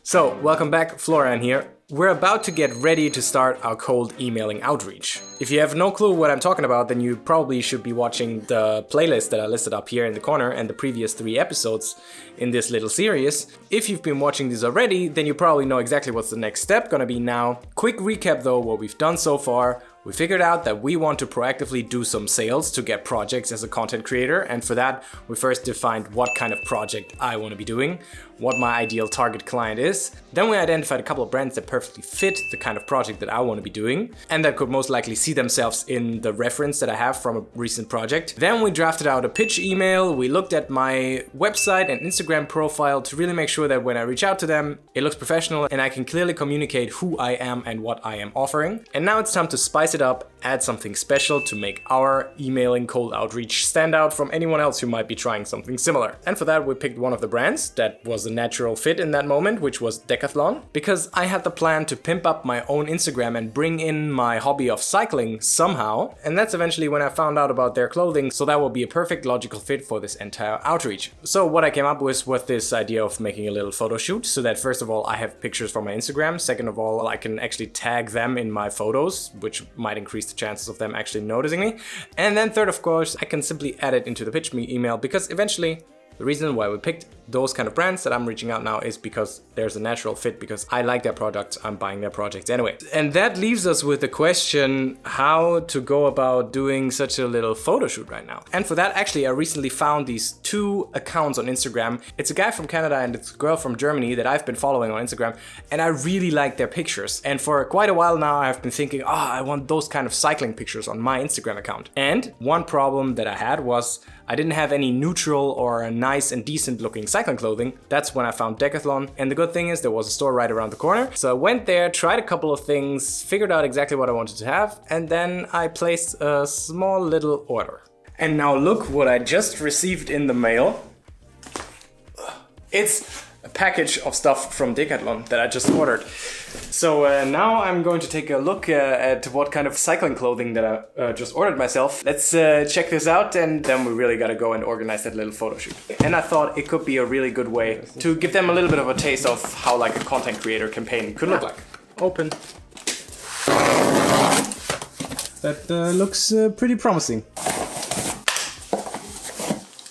So, welcome back, Florian here. We're about to get ready to start our cold emailing outreach. If you have no clue what I'm talking about, then you probably should be watching the playlist that I listed up here in the corner and the previous 3 episodes in this little series. If you've been watching these already, then you probably know exactly what's the next step gonna be now. Quick recap though, what we've done so far. We figured out that we want to proactively do some sales to get projects as a content creator, and for that we first defined what kind of project I want to be doing, what my ideal target client is. Then we identified a couple of brands that perfectly fit the kind of project that I want to be doing and that could most likely see themselves in the reference that I have from a recent project. Then we drafted out a pitch email, we looked at my website and Instagram profile to really make sure that when I reach out to them, it looks professional and I can clearly communicate who I am and what I am offering. And now it's time to spice it up, add something special to make our emailing cold outreach stand out from anyone else who might be trying something similar. And for that we picked one of the brands that was a natural fit in that moment, which was Decathlon, because I had the plan to pimp up my own Instagram and bring in my hobby of cycling somehow, and that's eventually when I found out about their clothing, so that would be a perfect logical fit for this entire outreach. So what I came up with was this idea of making a little photo shoot, so that first of all I have pictures from my Instagram, second of all I can actually tag them in my photos, which might increase the chances of them actually noticing me, and then third of course I can simply add it into the pitch me email, because eventually the reason why we picked those kind of brands that I'm reaching out now is because there's a natural fit, because I like their products, I'm buying their projects anyway. And that leaves us with the question how to go about doing such a little photo shoot right now. And for that actually I recently found these 2 accounts on Instagram. It's a guy from Canada and it's a girl from Germany that I've been following on Instagram, and I really like their pictures. And for quite a while now I've been thinking, I want those kind of cycling pictures on my Instagram account. And one problem that I had was I didn't have any neutral or nice and decent looking cycling clothing. That's when I found Decathlon, and the good thing is there was a store right around the corner. So I went there, tried a couple of things, figured out exactly what I wanted to have, and then I placed a small little order. And now look what I just received in the mail. It's a package of stuff from Decathlon that I just ordered. So now I'm going to take a look at what kind of cycling clothing that I just ordered myself. Let's check this out, and then we really gotta go and organize that little photo shoot. And I thought it could be a really good way to give them a little bit of a taste of how like a content creator campaign could look like. Open. That looks pretty promising.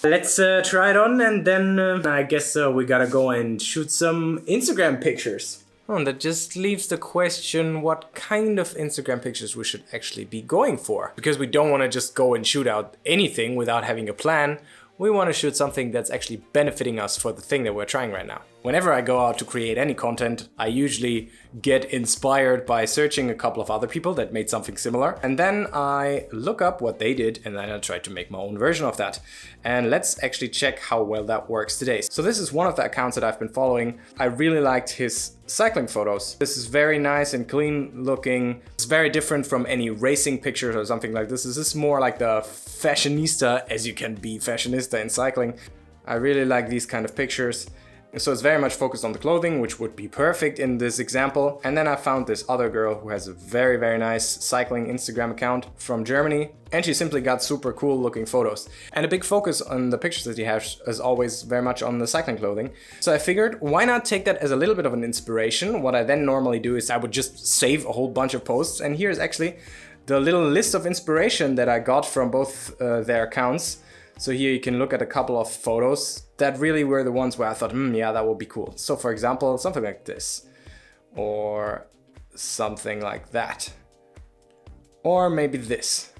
Let's try it on, and then I guess we gotta go and shoot some Instagram pictures. Oh, and that just leaves the question what kind of Instagram pictures we should actually be going for. Because we don't want to just go and shoot out anything without having a plan. We want to shoot something that's actually benefiting us for the thing that we're trying right now. Whenever I go out to create any content, I usually get inspired by searching a couple of other people that made something similar. And then I look up what they did, and then I try to make my own version of that. And let's actually check how well that works today. So this is one of the accounts that I've been following. I really liked his cycling photos. This is very nice and clean looking. It's very different from any racing pictures or something like this. This is more like the fashionista, as you can be fashionista in cycling. I really like these kind of pictures. So it's very much focused on the clothing, which would be perfect in this example. And then I found this other girl who has a very, very nice cycling Instagram account from Germany. And she simply got super cool looking photos. And a big focus on the pictures that she has is always very much on the cycling clothing. So I figured, why not take that as a little bit of an inspiration? What I then normally do is I would just save a whole bunch of posts. And here's actually the little list of inspiration that I got from both their accounts. So here you can look at a couple of photos that really were the ones where I thought, yeah, that would be cool. So for example, something like this, or something like that, or maybe this.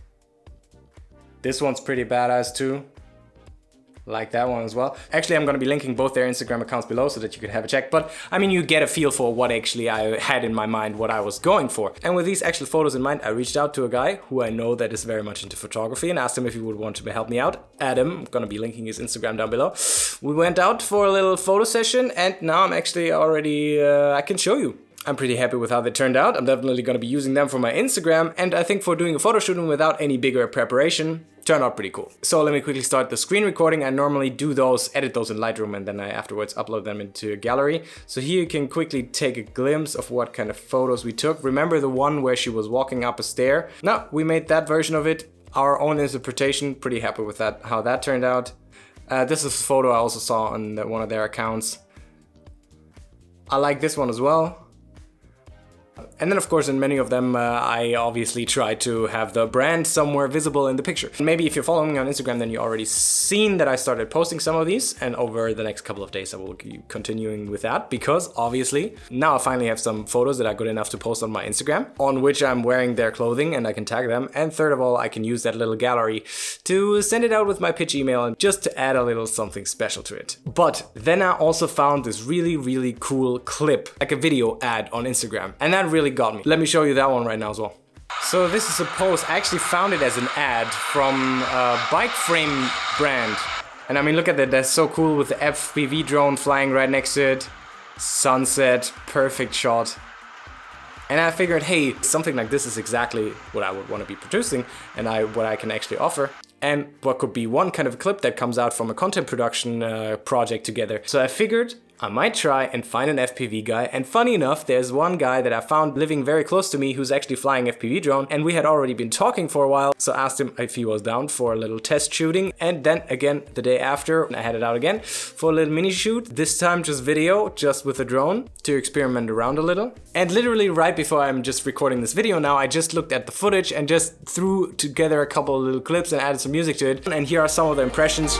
This one's pretty badass too. Like that one as well. Actually, I'm going to be linking both their Instagram accounts below so that you can have a check. But I mean, you get a feel for what actually I had in my mind, what I was going for. And with these actual photos in mind, I reached out to a guy who I know that is very much into photography and asked him if he would want to help me out. Adam, I'm going to be linking his Instagram down below. We went out for a little photo session, and now I'm actually already, I can show you. I'm pretty happy with how they turned out. I'm definitely going to be using them for my Instagram, and I think for doing a photo shooting without any bigger preparation, turned out pretty cool. So let me quickly start the screen recording. I normally do those, edit those in Lightroom, and then I afterwards upload them into a gallery. So here you can quickly take a glimpse of what kind of photos we took. Remember the one where she was walking up a stair? No, we made that version of it. Our own interpretation, pretty happy with that, how that turned out. This is a photo I also saw on one of their accounts. I like this one as well. And then of course in many of them I obviously try to have the brand somewhere visible in the picture. Maybe if you're following me on Instagram, then you already seen that I started posting some of these, and over the next couple of days I will keep continuing with that, because obviously now I finally have some photos that are good enough to post on my Instagram, on which I'm wearing their clothing and I can tag them. And third of all, I can use that little gallery to send it out with my pitch email and just to add a little something special to it. But then I also found this really cool clip, like a video ad on Instagram, and that really got me. Let me show you that one right now as well. So this is a post. I actually found it as an ad from a bike frame brand. And I mean, look at that, that's so cool with the FPV drone flying right next to it. Sunset, perfect shot. And I figured, hey, something like this is exactly what I would want to be producing and what I can actually offer. And what could be one kind of clip that comes out from a content production project together. So I figured I might try and find an FPV guy, and funny enough, there's one guy that I found living very close to me who's actually flying FPV drone, and we had already been talking for a while, so I asked him if he was down for a little test shooting. And then again, the day after, I headed out again for a little mini shoot, this time just video, just with a drone, to experiment around a little. And literally right before I'm just recording this video now, I just looked at the footage and just threw together a couple of little clips and added some music to it. And here are some of the impressions.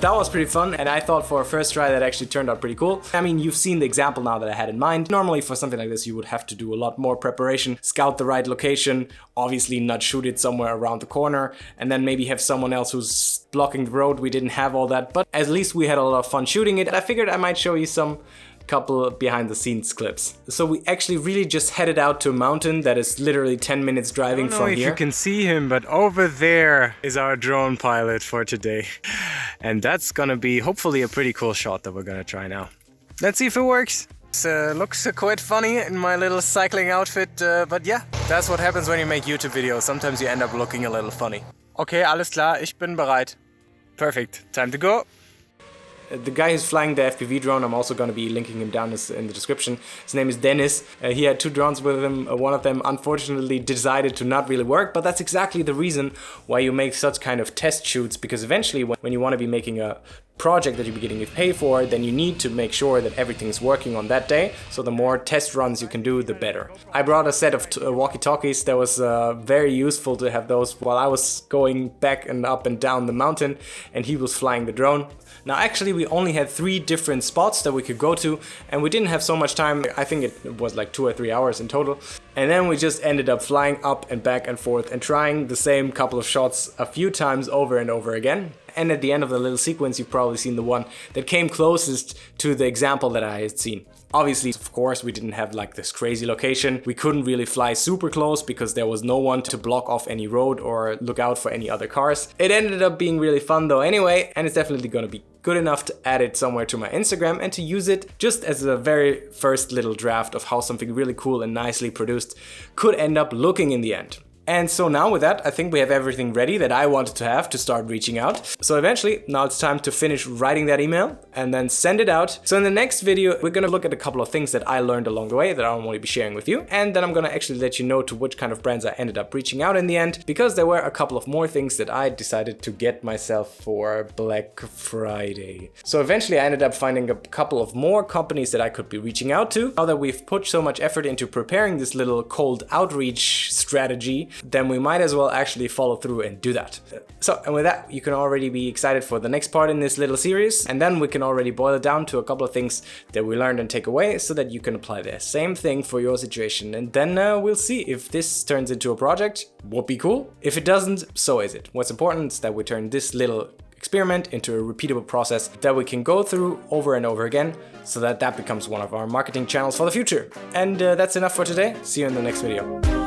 That was pretty fun, and I thought for a first try that actually turned out pretty cool. I mean, you've seen the example now that I had in mind. Normally for something like this you would have to do a lot more preparation, scout the right location, obviously not shoot it somewhere around the corner, and then maybe have someone else who's blocking the road. We didn't have all that, but at least we had a lot of fun shooting it. And I figured I might show you some couple behind the scenes clips. So we actually really just headed out to a mountain that is literally 10 minutes driving from here. I don't know if you can see him, but over there is our drone pilot for today. And that's gonna be hopefully a pretty cool shot that we're gonna try now. Let's see if it works. It looks quite funny in my little cycling outfit, but yeah, that's what happens when you make YouTube videos. Sometimes you end up looking a little funny. Okay, alles klar, ich bin bereit. Perfect, time to go. The guy who's flying the FPV drone, I'm also going to be linking him down in the description. His name is Dennis. He had two drones with him. One of them unfortunately decided to not really work, but that's exactly the reason why you make such kind of test shoots, because eventually when you want to be making a project that you're getting paid for, then you need to make sure that everything's working on that day. So the more test runs you can do, the better. I brought a set of walkie-talkies that was very useful to have those while I was going back and up and down the mountain and he was flying the drone. Now actually we only had 3 different spots that we could go to, and we didn't have so much time. I think it was like 2 or 3 hours in total. And then we just ended up flying up and back and forth and trying the same couple of shots a few times over and over again. And at the end of the little sequence, you've probably seen the one that came closest to the example that I had seen. Obviously, of course, we didn't have like this crazy location. We couldn't really fly super close because there was no one to block off any road or look out for any other cars. It ended up being really fun though anyway, and it's definitely gonna be good enough to add it somewhere to my Instagram and to use it just as a very first little draft of how something really cool and nicely produced could end up looking in the end. And so now with that, I think we have everything ready that I wanted to have to start reaching out. So eventually, now it's time to finish writing that email and then send it out. So in the next video, we're gonna look at a couple of things that I learned along the way that I'm going to be sharing with you. And then I'm gonna actually let you know to which kind of brands I ended up reaching out in the end, because there were a couple of more things that I decided to get myself for Black Friday. So eventually I ended up finding a couple of more companies that I could be reaching out to. Now that we've put so much effort into preparing this little cold outreach strategy, then we might as well actually follow through and do that. So, and with that, you can already be excited for the next part in this little series, and then we can already boil it down to a couple of things that we learned and take away so that you can apply the same thing for your situation. And then we'll see if this turns into a project. Would be cool. If it doesn't, so is it. What's important is that we turn this little experiment into a repeatable process that we can go through over and over again, so that becomes one of our marketing channels for the future. And that's enough for today. See you in the next video.